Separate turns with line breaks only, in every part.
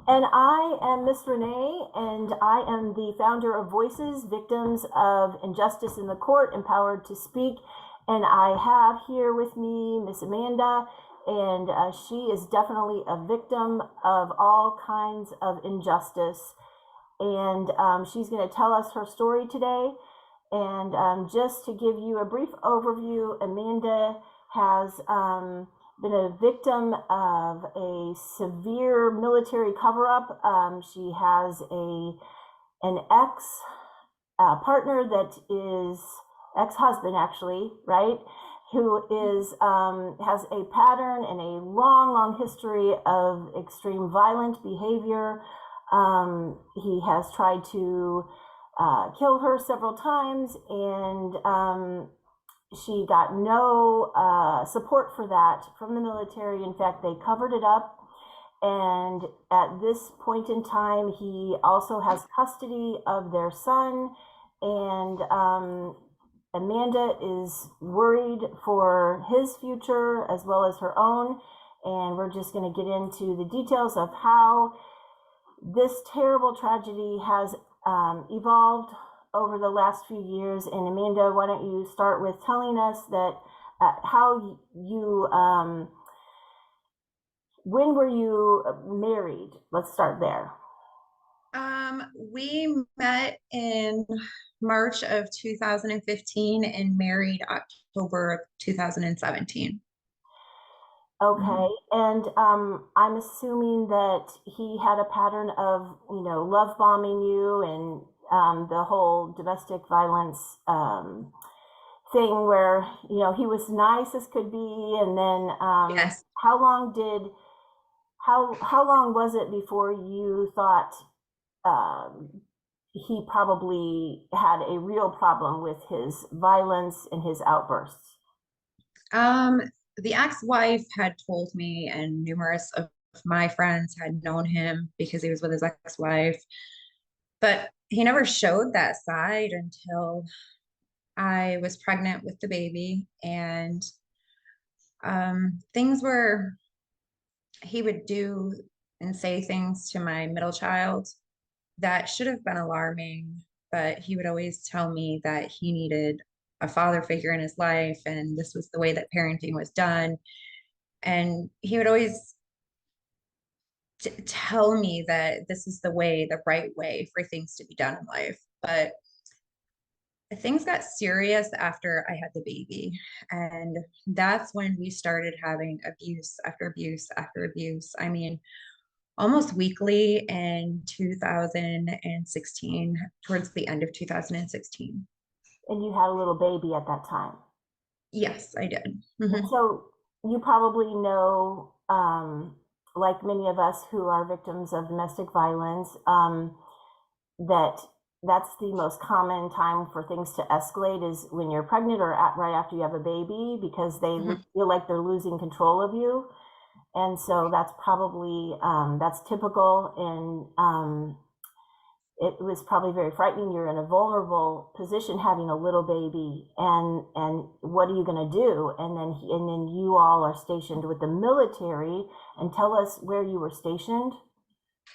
And I am Miss Renee, and I am the founder of Voices, Victims of Injustice in the Court, Empowered to Speak. And I have here with me Miss Amanda, and she is definitely a victim of all kinds of injustice. And she's going to tell us her story today. And just to give you a brief overview, Amanda has been a victim of a severe military cover-up. She has an ex partner that is ex-husband, actually, right? Who is has a pattern and a long history of extreme violent behavior. He has tried to kill her several times, and she got no support for that from the military. In fact, they covered it up. And at this point in time, he also has custody of their son. And Amanda is worried for his future as well as her own. And we're just going to get into the details of how this terrible tragedy has evolved over the last few years. And Amanda, why don't you start with telling us that how you, when were you married? Let's start there.
We met in March of 2015 and married October of 2017.
Okay, and I'm assuming that he had a pattern of, love bombing you and the whole domestic violence thing where, he was nice as could be, and then
Yes.
how long was it before you thought he probably had a real problem with his violence and his outbursts?
Um, the ex-wife had told me, and numerous of my friends had known him because he was with his ex-wife, but he never showed that side until I was pregnant with the baby. And things were, he would do and say things to my middle child that should have been alarming, but he would always tell me that he needed a father figure in his life, and this was the way that parenting was done. And he would always tell me that this is the way, the right way for things to be done in life. But things got serious after I had the baby. And that's when we started having abuse after abuse after abuse. I mean, almost weekly in 2016, towards the end of 2016.
And you had a little baby at that time.
Yes, I did.
So you probably know, like many of us who are victims of domestic violence, that that's the most common time for things to escalate is when you're pregnant or right after you have a baby, because they feel like they're losing control of you. And so that's probably that's typical, and it was probably very frightening. You're in a vulnerable position having a little baby, and what are you going to do? And then you all are stationed with the military. And tell us where you were stationed.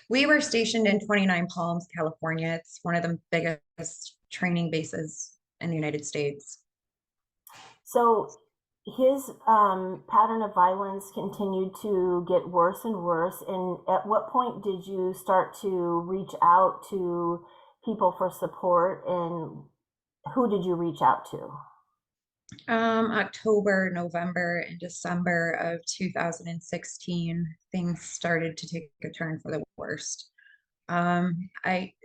We were stationed in 29 Palms, California. It's one of the biggest training bases in the United States.
So his pattern of violence continued to get worse and worse. And at what point did you start to reach out to people for support, and who did you reach out to?
October, November, and December of 2016, things started to take a turn for the worst.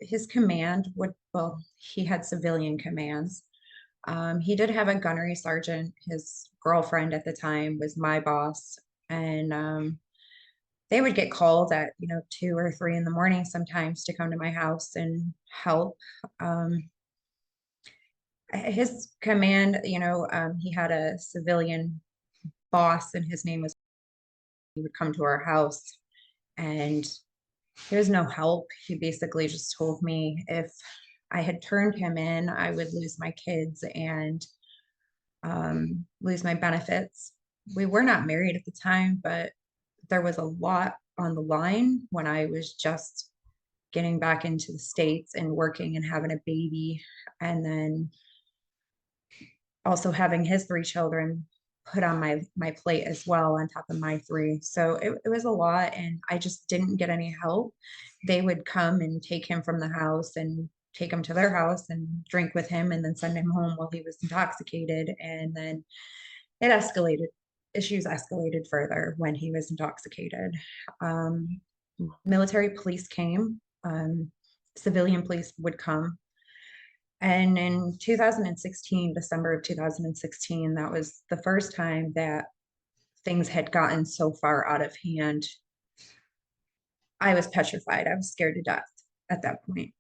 His command would, well, he had civilian commands. He did have a gunnery sergeant. His girlfriend at the time was my boss, and they would get called at 2 or 3 in the morning sometimes to come to my house and help. His command, he had a civilian boss, and his name was. He would come to our house, and there was no help. He basically just told me if I had turned him in, I would lose my kids and lose my benefits. We were not married at the time, but there was a lot on the line when I was just getting back into the States and working and having a baby, and then also having his three children put on my plate as well on top of my three. So it was a lot, and I just didn't get any help. They would come and take him from the house and take him to their house and drink with him and then send him home while he was intoxicated. And then it escalated. Issues escalated further when he was intoxicated. Um, Military police came, civilian police would come. And in 2016, December of 2016, that was the first time that things had gotten so far out of hand. I was petrified. I was scared to death at that point.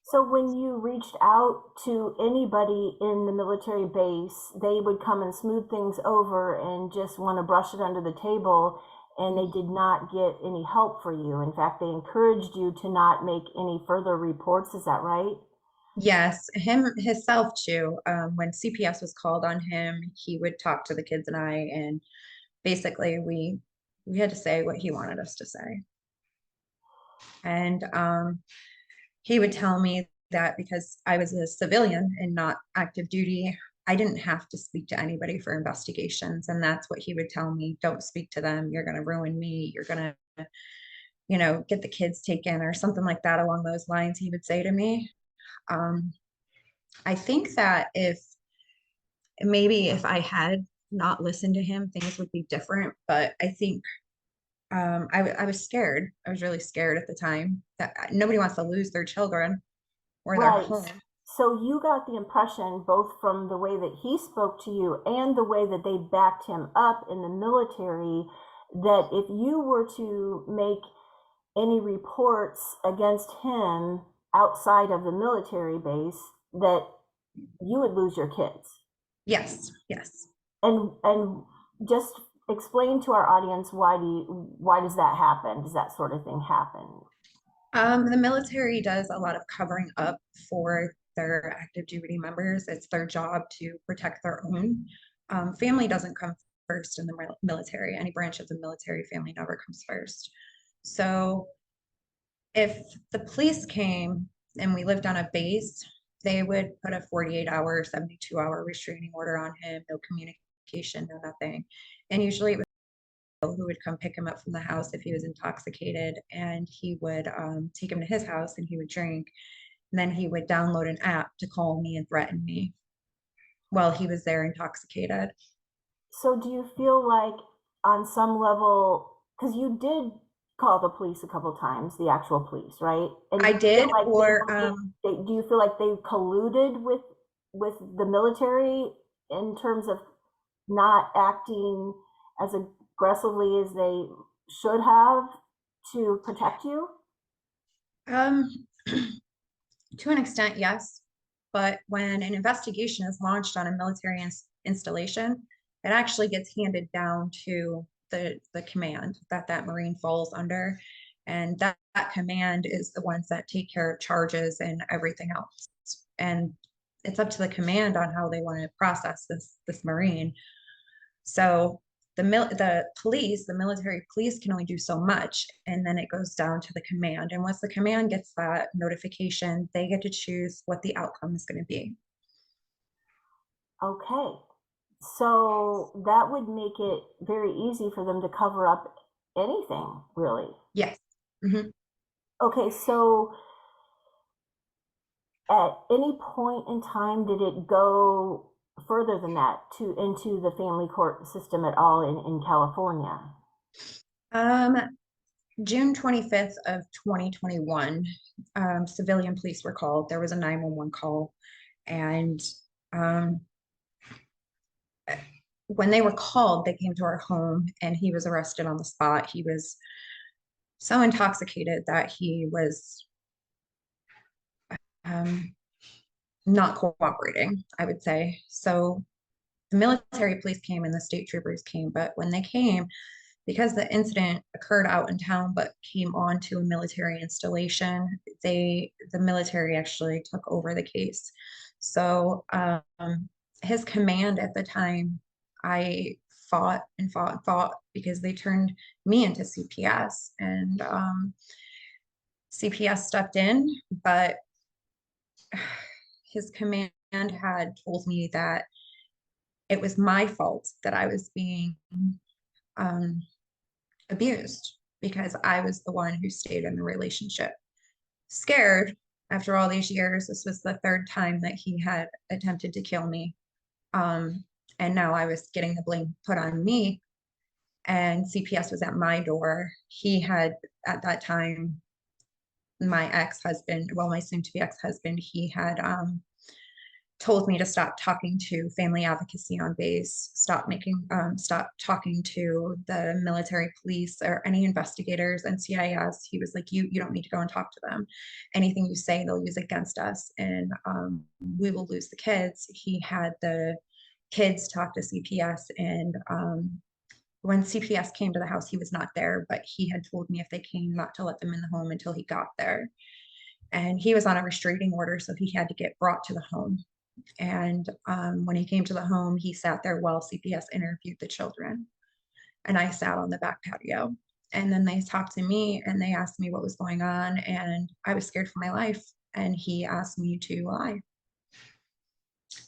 So when you reached out to anybody in the military base, they would come and smooth things over and just want to brush it under the table, and they did not get any help for you. In fact, they encouraged you to not make any further reports. Is that right?
Yes, him himself too. When CPS was called on him, he would talk to the kids and I, and basically we had to say what he wanted us to say. And he would tell me that because I was a civilian and not active duty, I didn't have to speak to anybody for investigations. And that's what he would tell me. Don't speak to them. You're going to ruin me. You're going to, get the kids taken or something like that along those lines, he would say to me. Um, I think that if I had not listened to him, things would be different. But I think I was scared. I was really scared at the time that nobody wants to lose their children or their
Right.
home.
So you got the impression, both from the way that he spoke to you and the way that they backed him up in the military, that if you were to make any reports against him outside of the military base, that you would lose your kids.
Yes, yes.
And just explain to our audience, why does that happen? Does that sort of thing happen?
The military does a lot of covering up for their active duty members. It's their job to protect their own. Family doesn't come first in the military. Any branch of the military, family never comes first. So if the police came and we lived on a base, they would put a 48-hour, 72-hour restraining order on him, no communication, no nothing. And usually it was who would come pick him up from the house if he was intoxicated, and he would take him to his house and he would drink. And then he would download an app to call me and threaten me while he was there intoxicated.
So do you feel like on some level, because you did call the police a couple times, the actual police, right? And
I
do you feel
did,
like
or
do you feel like they colluded with the military in terms of not acting as aggressively as they should have to protect you?
um, to an extent, yes. But when an investigation is launched on a military installation, it actually gets handed down to the command that Marine falls under. And that command is the ones that take care of charges and everything else. And it's up to the command on how they want to process this Marine. So the military police can only do so much, and then it goes down to the command. And once the command gets that notification, they get to choose what the outcome is going to be.
Okay. So that would make it very easy for them to cover up anything, really.
Yes. Mm-hmm.
Okay, so at any point in time did it go further than that to into the family court system at all in California?
Um, June 25th of 2021, civilian police were called. There was a 911 call, and um, when they were called, they came to our home, and he was arrested on the spot. He was so intoxicated that he was um, not cooperating, I would say. So the military police came and the state troopers came, but when they came, because the incident occurred out in town but came on to a military installation, the military actually took over the case. So his command at the time, I fought and fought and fought because they turned me into CPS, and CPS stepped in, but his command had told me that it was my fault that I was being um, abused because I was the one who stayed in the relationship. Scared after all these years, this was the third time that he had attempted to kill me. Um, and now I was getting the blame put on me, and CPS was at my door. He had, at that time, my ex-husband, well, my soon-to-be ex-husband, he had told me to stop talking to family advocacy on base, stop talking to the military police or any investigators and CIS. He was like, you don't need to go and talk to them. Anything you say, they'll use against us, and we will lose the kids. He had the kids talk to CPS, and when CPS came to the house, he was not there, but he had told me if they came, not to let them in the home until he got there. And he was on a restraining order, so he had to get brought to the home. And when he came to the home, he sat there while CPS interviewed the children. And I sat on the back patio. And then they talked to me and they asked me what was going on. And I was scared for my life. And he asked me to lie.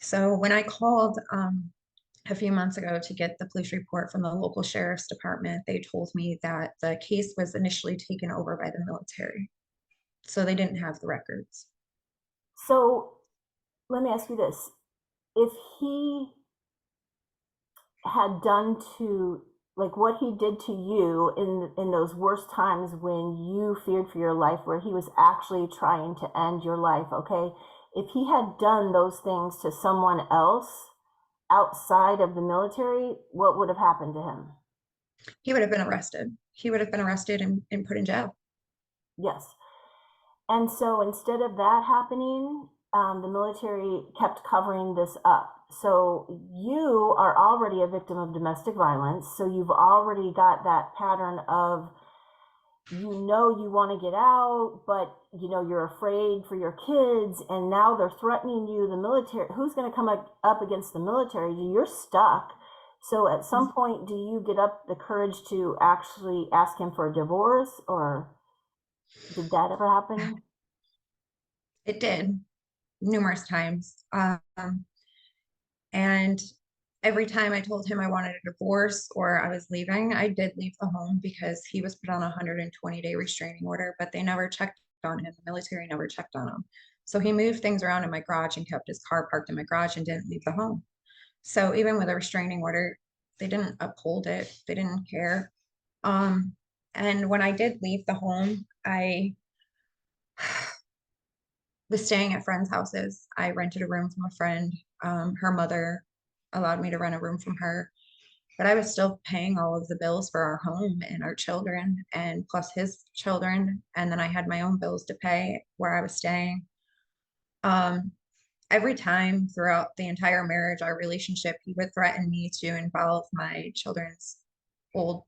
So when I called a few months ago to get the police report from the local sheriff's department, they told me that the case was initially taken over by the military. So they didn't have the records.
So let me ask you this. If he had done to, like, what he did to you in those worst times when you feared for your life, where he was actually trying to end your life, okay? If he had done those things to someone else outside of the military, what would have happened to him?
He would have been arrested. He would have been arrested and put in jail.
Yes. And so instead of that happening, the military kept covering this up. So you are already a victim of domestic violence. So you've already got that pattern of, you want to get out, but you're afraid for your kids, and now they're threatening you. The military, who's going to come up against the military? You're stuck. So at some point, do you get up the courage to actually ask him for a divorce, or did that ever happen?
It did numerous times. And every time I told him I wanted a divorce or I was leaving, I did leave the home because he was put on a 120-day restraining order, but they never checked on him. The military never checked on him. So he moved things around in my garage and kept his car parked in my garage and didn't leave the home. So even with a restraining order, they didn't uphold it. They didn't care. Um, and when I did leave the home, I was staying at friends' houses. I rented a room from a friend. Her mother allowed me to rent a room from her, but I was still paying all of the bills for our home and our children, and plus his children. And then I had my own bills to pay where I was staying. Um, every time throughout the entire marriage, our relationship, he would threaten me to involve old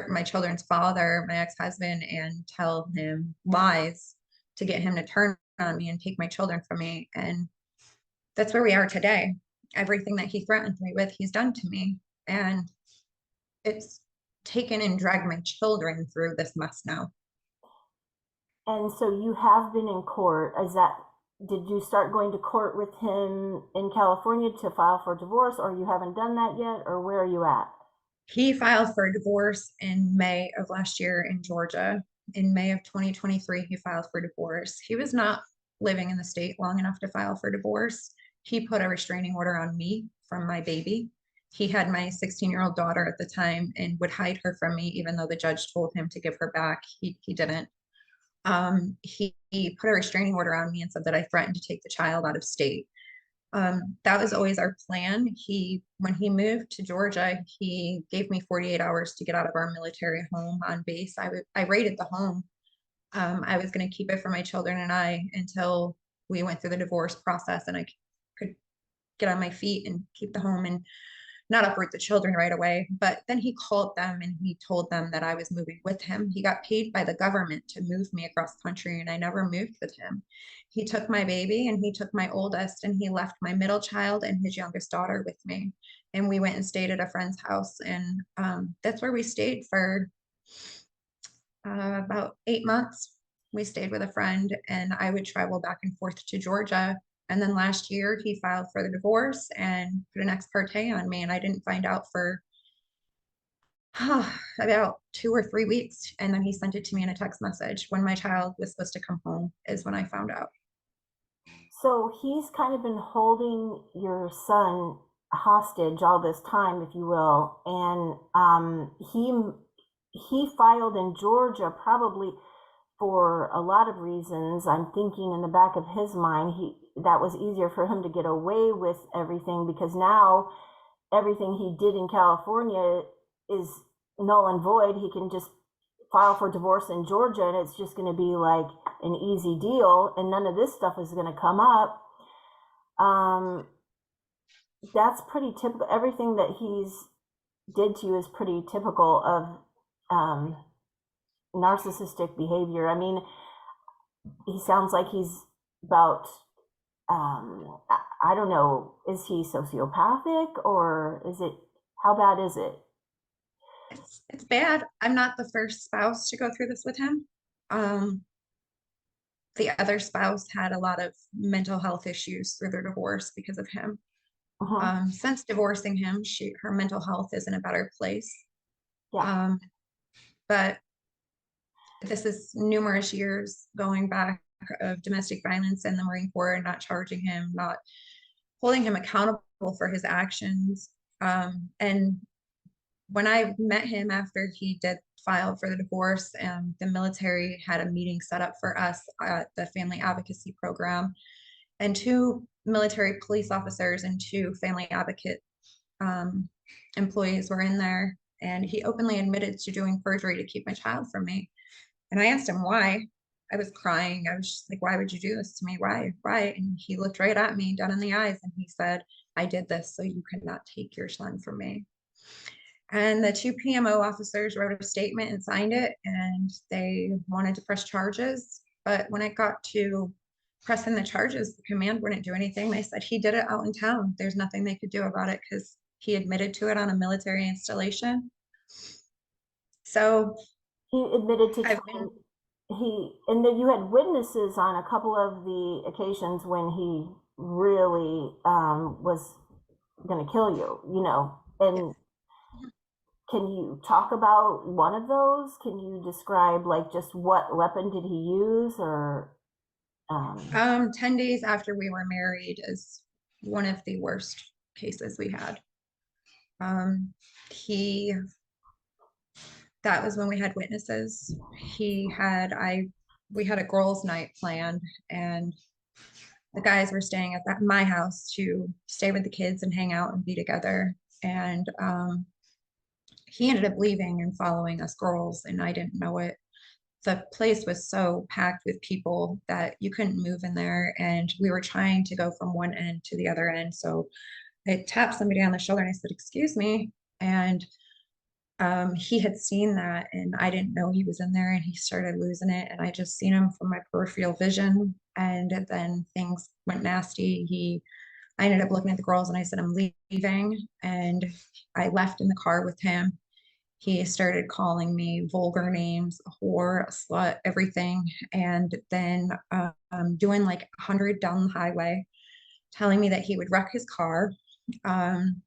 my children's father, my ex-husband, and tell him lies to get him to turn on me and take my children from me. And that's where we are today. Everything that he threatened me with, he's done to me. And it's taken and dragged my children through this mess now.
And so you have been in court. Did you start going to court with him in California to file for divorce, or you haven't done that yet, or where are you at?
He filed for a divorce in May of last year in Georgia. In May of 2023, he filed for divorce. He was not living in the state long enough to file for divorce. He put a restraining order on me from my baby. He had my 16-year-old daughter at the time and would hide her from me, even though the judge told him to give her back. He didn't. He put a restraining order on me and said that I threatened to take the child out of state. That was always our plan. When he moved to Georgia, he gave me 48 hours to get out of our military home on base. I raided the home. I was going to keep it for my children and I until we went through the divorce process and I could get on my feet and keep the home. And not uproot the children right away, but then he called them and he told them that I was moving with him. He got paid by the government to move me across the country, and I never moved with him. He took my baby and he took my oldest, and he left my middle child and his youngest daughter with me. And we went and stayed at a friend's house, and that's where we stayed for about 8 months. We stayed with a friend, and I would travel back and forth to Georgia. And then last year, he filed for the divorce and put an ex parte on me, and I didn't find out for about 2 or 3 weeks. And then he sent it to me in a text message when my child was supposed to come home, is when I found out.
So he's kind of been holding your son hostage all this time, if you will, and he filed in Georgia probably for a lot of reasons. I'm thinking in the back of his mind, he that was easier for him to get away with everything, because now everything he did in California is null and void. He can just file for divorce in Georgia, and it's just going to be like an easy deal, and none of this stuff is going to come up. That's pretty typical. Everything that he's did to you is pretty typical of narcissistic behavior. I mean, he sounds like he's about I don't know, is he sociopathic, or is it, how bad is it?
It's bad. I'm not the first spouse to go through this with him. Um, the other spouse had a lot of mental health issues through their divorce because of him.
Uh-huh.
Since divorcing him, her mental health is in a better place.
Yeah.
But this is numerous years going back of domestic violence in the Marine Corps, and not charging him, not holding him accountable for his actions. And when I met him after he did file for the divorce, the military had a meeting set up for us at the family advocacy program, and two military police officers and two family advocate employees were in there, and he openly admitted to doing perjury to keep my child from me. And I asked him why. I was crying. I was just like, why would you do this to me? Why? And he looked right at me, down in the eyes, and he said, I did this so you could not take your son from me. And the two PMO officers wrote a statement and signed it, and they wanted to press charges. But when it got to pressing the charges, the command wouldn't do anything. They said he did it out in town. There's nothing they could do about it because he admitted to it on a military installation. So
He admitted to
I've been,
trying, he, and then you had witnesses on a couple of the occasions when he really was going to kill you, and can you talk about one of those? Can you describe like just what weapon did he use, or
10 days after we were married is one of the worst cases we had. Um, he that was when we had witnesses. We had a girls' night planned, and the guys were staying at my house to stay with the kids and hang out and be together. And he ended up leaving and following us girls, and I didn't know it. The place was so packed with people that you couldn't move in there, and we were trying to go from one end to the other end. So I tapped somebody on the shoulder and I said, excuse me. And he had seen that, and I didn't know he was in there, and he started losing it, and I just seen him from my peripheral vision. And then things went nasty. I ended up looking at the girls and I said, I'm leaving. And I left in the car with him. He started calling me vulgar names, a whore, a slut, everything. And then doing like 100 down the highway, telling me that he would wreck his car,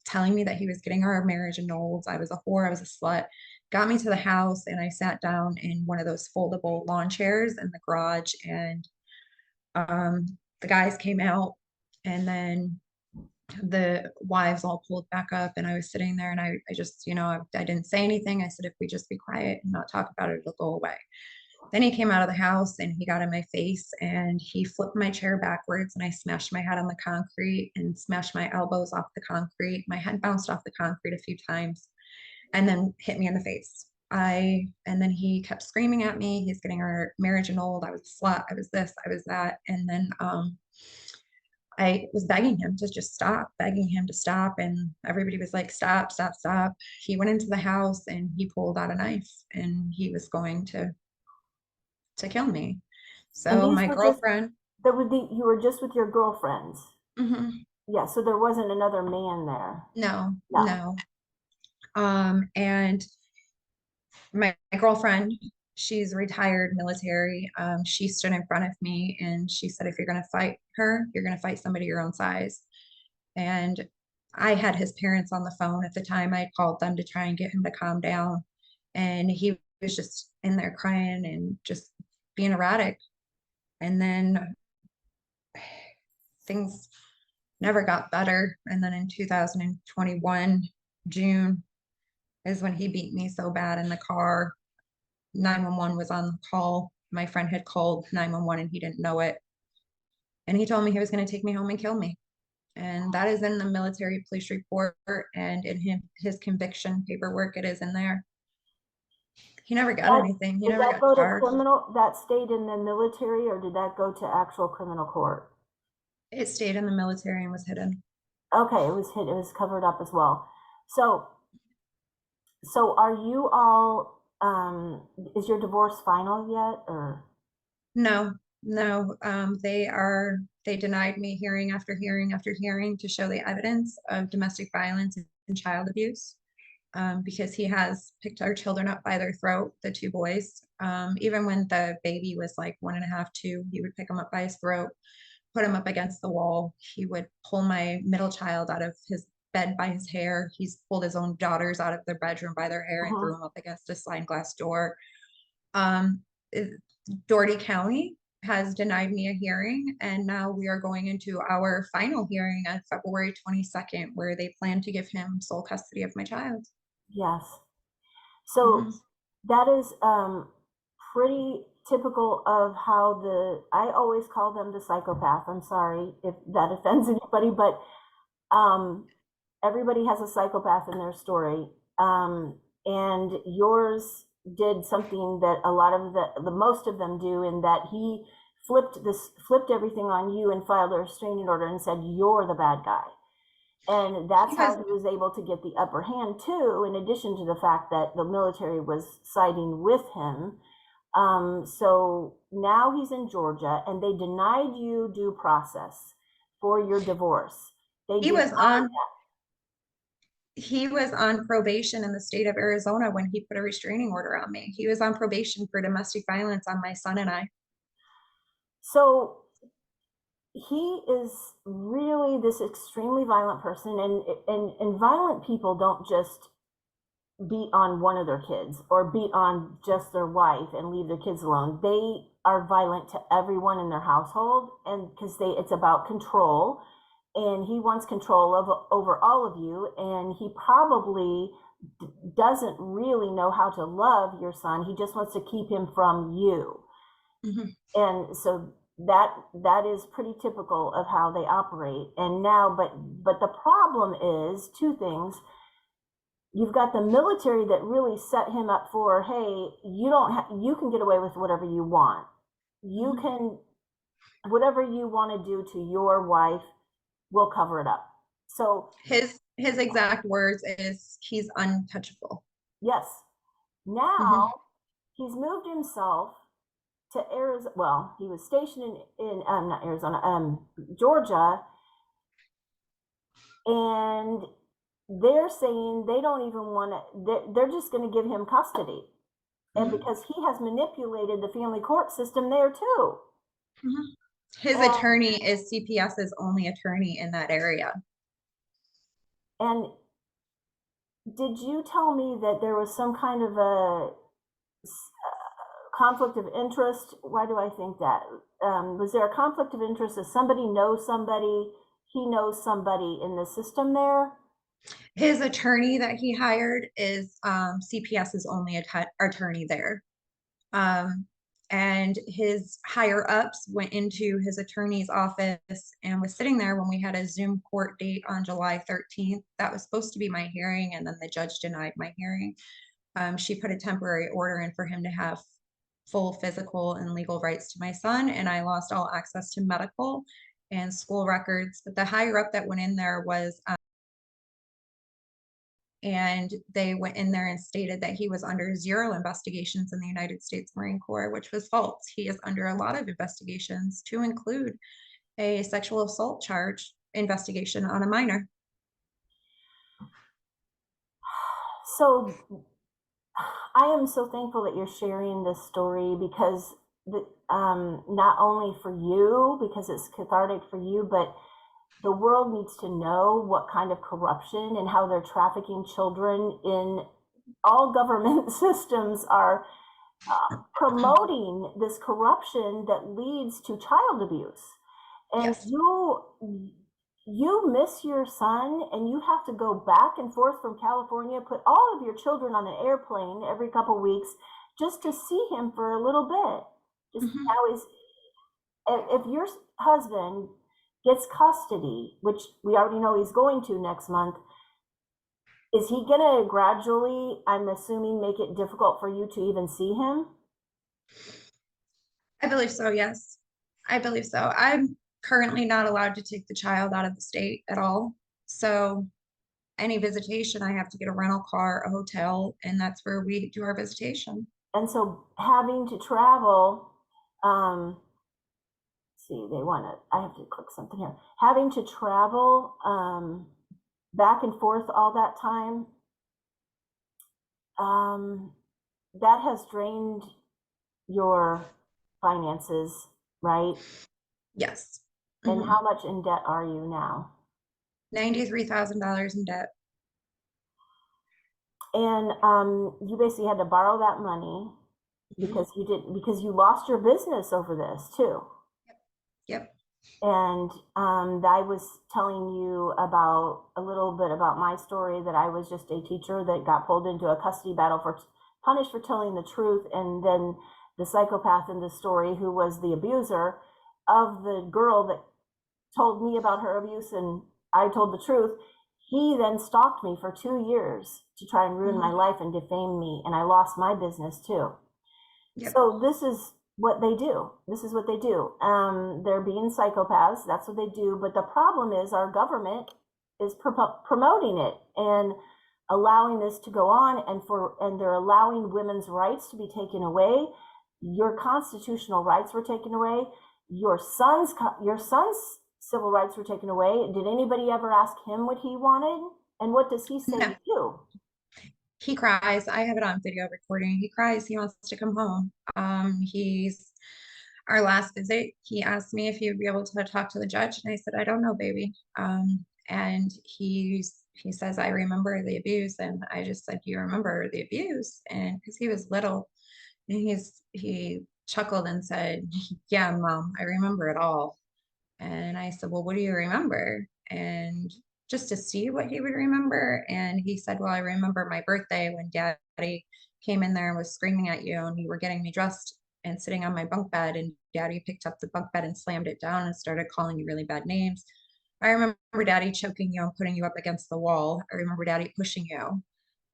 telling me that he was getting our marriage annulled. I was a whore, I was a slut. Got me to the house, and I sat down in one of those foldable lawn chairs in the garage, and the guys came out, and then the wives all pulled back up, and I was sitting there, and I just, I didn't say anything. I said, if we just be quiet and not talk about it, it'll go away. Then he came out of the house and he got in my face and he flipped my chair backwards, and I smashed my head on the concrete and smashed my elbows off the concrete. My head bounced off the concrete a few times and then hit me in the face. And then he kept screaming at me. He's getting our marriage annulled. I was a slut. I was this, I was that. And then I was begging him to just stop, begging him to stop. And everybody was like, stop, stop, stop. He went into the house and he pulled out a knife and he was going to kill me.
And
So
these
my
were just,
girlfriend,
that would be, you were just with your girlfriends.
mhm,
Yeah, so there wasn't another man there.
no,
No.
no. And my girlfriend, she's retired military. She stood in front of me and she said, if you're going to fight her, you're going to fight somebody your own size. And I had his parents on the phone at the time. I called them to try and get him to calm down. And he was just in there crying and just being erratic. And then things never got better. And then in 2021, June is when he beat me so bad in the car. 911 was on the call. My friend had called 911 and he didn't know it. And he told me he was going to take me home and kill me. And that is in the military police report and in his conviction paperwork. It is in there. He never got
That,
anything. He
did
never
that
got
go to
charged.
criminal, that stayed in the military, or did that go to actual criminal court?
It stayed in the military and was hidden.
Okay, it was covered up as well. So, so are you all, is your divorce final yet, or?
No, no. They denied me hearing after hearing after hearing to show the evidence of domestic violence and child abuse. Because he has picked our children up by their throat, the two boys. Even when the baby was like 1.5, 2, he would pick him up by his throat, put him up against the wall. He would pull my middle child out of his bed by his hair. He's pulled his own daughters out of their bedroom by their hair and threw
Mhm.
them up against a sliding glass door. Um, Doherty County has denied me a hearing, and now we are going into our final hearing on February 22nd, where they plan to give him sole custody of my child.
Yes. So
Mhm.
that is pretty typical of how I always call them the psychopath. I'm sorry if that offends anybody, but um, everybody has a psychopath in their story. And yours did something that a lot of the most of them do, in that he flipped everything on you and filed a restraining order and said you're the bad guy. And
He
that's how
was
he was able to get the upper hand too, in addition to the fact that the military was siding with him. So now he's in Georgia, and they denied you due process for your divorce. They
he
denied
was on
that.
he was on probation in the state of Arizona when he put a restraining order on me. He was on probation for domestic violence on my son and I.
So he is really this extremely violent person, and violent people don't just beat on one of their kids or beat on just their wife and leave their kids alone. They are violent to everyone in their household, and because it's about control, and he wants control over all of you, and he probably doesn't really know how to love your son. He just wants to keep him from you.
Mhm.
And so that is pretty typical of how they operate. And now, but the problem is two things. You've got the military that really set him up for, hey, you can get away with whatever you want. You
Mhm.
can, whatever you want to do to your wife, we'll cover it up. So
His exact words is he's untouchable.
yes, now
Mhm.
he's moved himself to Arizona. Well, he was stationed in not Arizona, Georgia, and they're saying they don't even want to. They're just going to give him custody, and
Mhm.
because he has manipulated the family court system there too.
Mhm. His
And
attorney is CPS's only attorney in that area.
and did you tell me that there was some kind of a conflict of interest? Why do I think that? Was there a conflict of interest? Does somebody know somebody? He knows somebody in the system there.
His attorney that he hired is CPS's only attorney there. Um, and his higher ups went into his attorney's office and was sitting there when we had a Zoom court date on July 13th. That was supposed to be my hearing, and then the judge denied my hearing. She put a temporary order in for him to have full physical and legal rights to my son, and I lost all access to medical. and school records, but the higher up that went in there was, and they went in there and stated that he was under zero investigations in the United States Marine Corps, which was false. He is under a lot of investigations, to include a sexual assault charge investigation on a minor.
So I am so thankful that you're sharing this story because not only for you, because it's cathartic for you, but the world needs to know what kind of corruption and how they're trafficking children in all government systems are promoting this corruption that leads to child abuse. And
Yes.
you miss your son and you have to go back and forth from California, put all of your children on an airplane every couple weeks just to see him for a little bit. Just
Mhm.
now is if your husband gets custody, which we already know he's going to next month, is he gonna gradually, I'm assuming, make it difficult for you to even see him?
I believe so, yes. I believe so. I'm currently not allowed to take the child out of the state at all. So any visitation, I have to get a rental car, a hotel, and that's where we do our visitation.
And so having to travel, um, see, they want to, I have to click something here. Having to travel back and forth all that time, um, that has drained your finances, right?
Yes.
And
Mhm.
how much in debt are you now?
$93,000 in debt.
And you basically had to borrow that money
Mhm.
because you lost your business over this too.
Yep.
And I was telling you about a little bit about my story that I was just a teacher that got pulled into a custody battle for punished for telling the truth, and then the psychopath in the story who was the abuser of the girl that told me about her abuse and I told the truth. He then stalked me for 2 years to try and ruin my
Mhm.
life and defame me, and I lost my business too.
Yep.
So this is what they do. This is what they do. They're being psychopaths. That's what they do. But the problem is our government is promoting it and allowing this to go on, and they're allowing women's rights to be taken away. Your constitutional rights were taken away. Your son's civil rights were taken away. Did anybody ever ask him what he wanted? And what does he say
No,
to you?
he cries. I have it on video recording. He cries. He wants to come home. He's our last visit. He asked me if he would be able to talk to the judge, and I said, I don't know, baby. And he says, I remember the abuse, and I just said, do you remember the abuse? And because he was little, and he chuckled and said, yeah, mom, I remember it all. And I said, well, what do you remember? And just to see what he would remember. And he said, well, I remember my birthday when daddy came in there and was screaming at you and you were getting me dressed and sitting on my bunk bed. And daddy picked up the bunk bed and slammed it down and started calling you really bad names. I remember daddy choking you and putting you up against the wall. I remember daddy pushing you.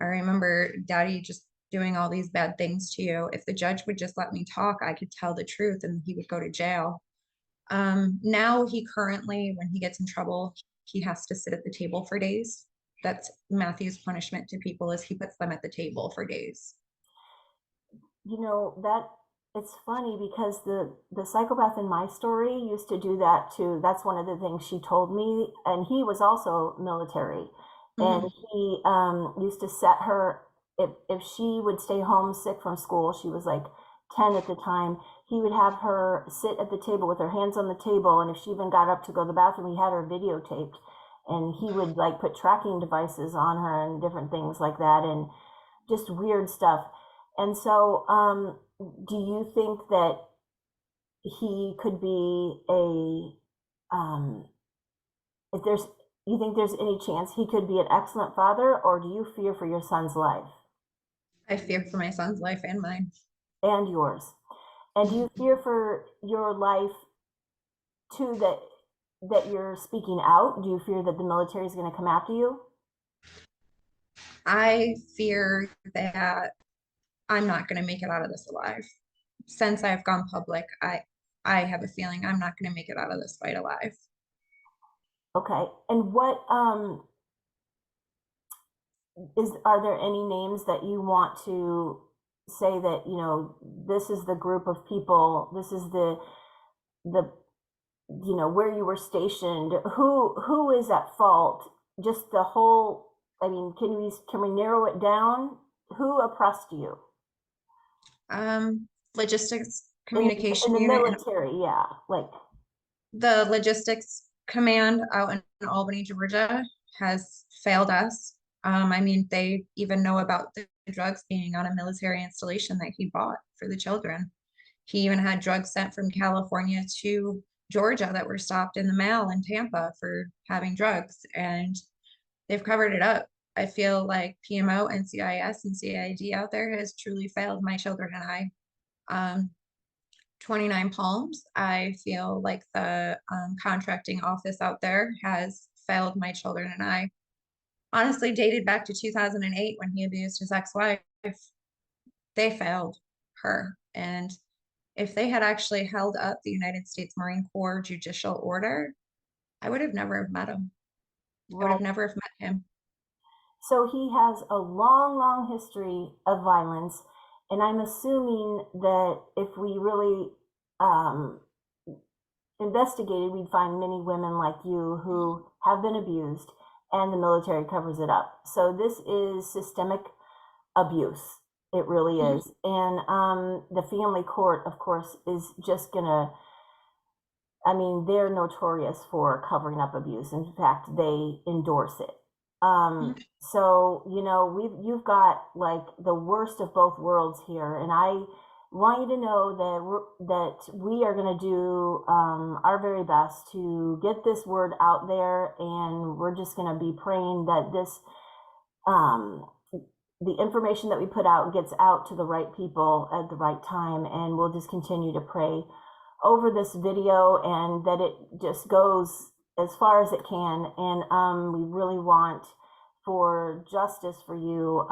I remember daddy just doing all these bad things to you. If the judge would just let me talk, I could tell the truth and he would go to jail. Now he currently, when he gets in trouble, he has to sit at the table for days. That's Matthew's punishment to people is he puts them at the table for days.
That it's funny because the psychopath in my story used to do that too. That's one of the things she told me, and he was also military, and
Mhm.
he used to set her, if she would stay home sick from school. She was like 10 at the time. He would have her sit at the table with her hands on the table, and if she even got up to go to the bathroom, he had her videotaped, and he would like put tracking devices on her and different things like that, and just weird stuff. And so, do you think that he could be if there's, you think there's any chance he could be an excellent father, or do you fear for your son's life
I fear for my son's life and mine.
and yours? And do you fear for your life too, that you're speaking out? Do you fear that the military is going to come after you?
I fear that I'm not going to make it out of this alive. Since I've gone public, I have a feeling I'm not going to make it out of this fight alive.
Okay. And what are there any names that you want to say that, this is the group of people, this is the where you were stationed, who is at fault? Just the whole, I mean, can we narrow it down? Who oppressed you
Logistics
in
communication
the
unit and
military? Yeah, like,
the logistics command out in Albany, Georgia has failed us. I mean, they even know about the drugs being on a military installation that he bought for the children. He even had drugs sent from California to Georgia that were stopped in the mail in Tampa for having drugs, and they've covered it up. I feel like PMO, NCIS, and CID out there has truly failed my children and I. 29 Palms, I feel like the contracting office out there has failed my children and I. Honestly, dated back to 2008 when he abused his ex-wife. They failed her. And if they had actually held up the United States Marine Corps judicial order, I would have never have met him. I would
right.
have never have met him.
So he has a long, long history of violence, and I'm assuming that if we really um, investigated, we'd find many women like you who have been abused, and the military covers it up. So this is systemic abuse. It really
Mhm.
is. And the family court, of course, is just gonna, I mean, they're notorious for covering up abuse. In fact, they endorse it.
Mhm.
So you've got like the worst of both worlds here, and I want you to know that we are going to do our very best to get this word out there, and we're just going to be praying that this um, the information that we put out gets out to the right people at the right time, and we'll just continue to pray over this video and that it just goes as far as it can. And we really want for justice for you,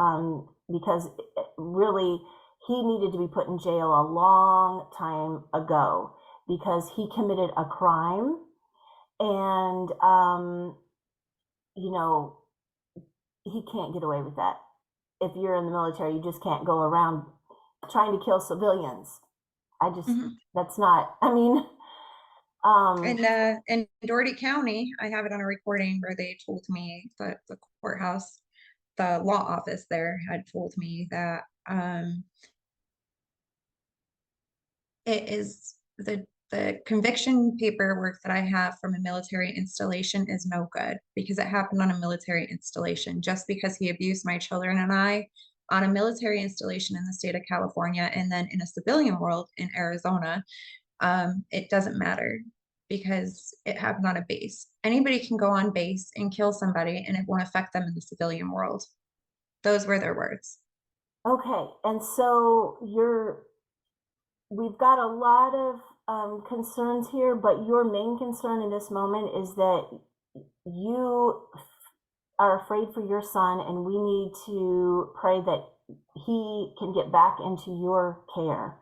because really he needed to be put in jail a long time ago because he committed a crime. And you know he can't get away with that. If you're in the military, you just can't go around trying to kill civilians. I just,
Mhm.
that's not, I mean, um,
In Doherty County, I have it on a recording where they told me that the courthouse, the law office there had told me that it is the conviction paperwork that I have from a military installation is no good because it happened on a military installation. Just because he abused my children and I on a military installation in the state of California and then in a civilian world in Arizona, it doesn't matter because it happened on a base. Anybody can go on base and kill somebody and it won't affect them in the civilian world. Those were their words.
okay. And so we've got a lot of concerns here, but your main concern in this moment is that you are afraid for your son, and we need to pray that he can get back into your care.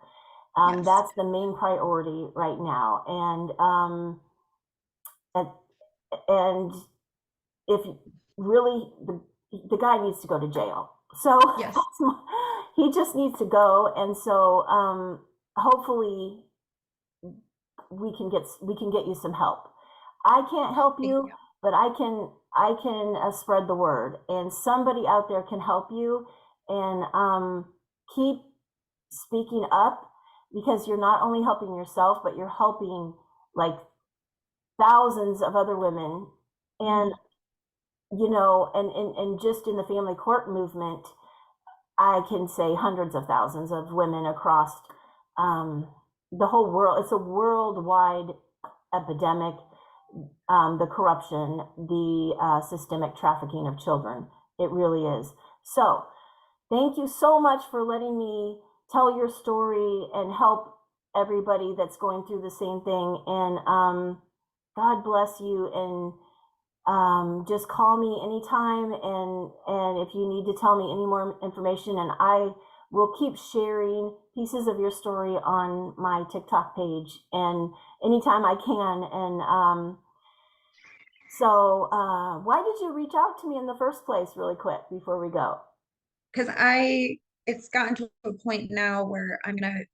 Yes.
That's the main priority right now. And and if really the guy needs to go to jail. So
Yes.
he just needs to go. And so hopefully we can get you some help. I can't help
Thank
you,
you.
but I can spread the word, and somebody out there can help you. And keep speaking up, because you're not only helping yourself, but you're helping like thousands of other women. And
Mhm.
and just in the family court movement, I can say hundreds of thousands of women across the whole world. It's a worldwide epidemic. The corruption, the systemic trafficking of children. It really is. So, thank you so much for letting me tell your story and help everybody that's going through the same thing. And God bless you. And just call me anytime, and if you need to tell me any more information, and I will keep sharing pieces of your story on my TikTok page, and anytime I can. And why did you reach out to me in the first place, really quick, before we go?
Because it's gotten to a point now where I'm gonna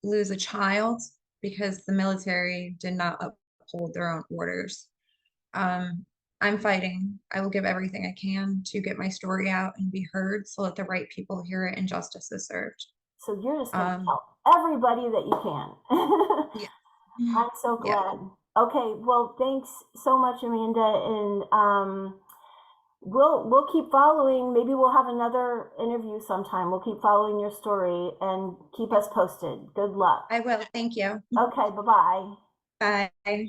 lose a child because the military did not uphold their own orders. Um, I'm fighting. I will give everything I can to get my story out and be heard so that the right people hear it and justice is served.
So you're just going to
Um,
tell everybody that you can.
yeah.
I'm so
Yeah,
glad. Okay, well, thanks so much, Amanda, and we'll keep following. Maybe we'll have another interview sometime. We'll keep following your story and keep us posted. Good luck.
I will. Thank you.
Okay, bye bye.
Bye.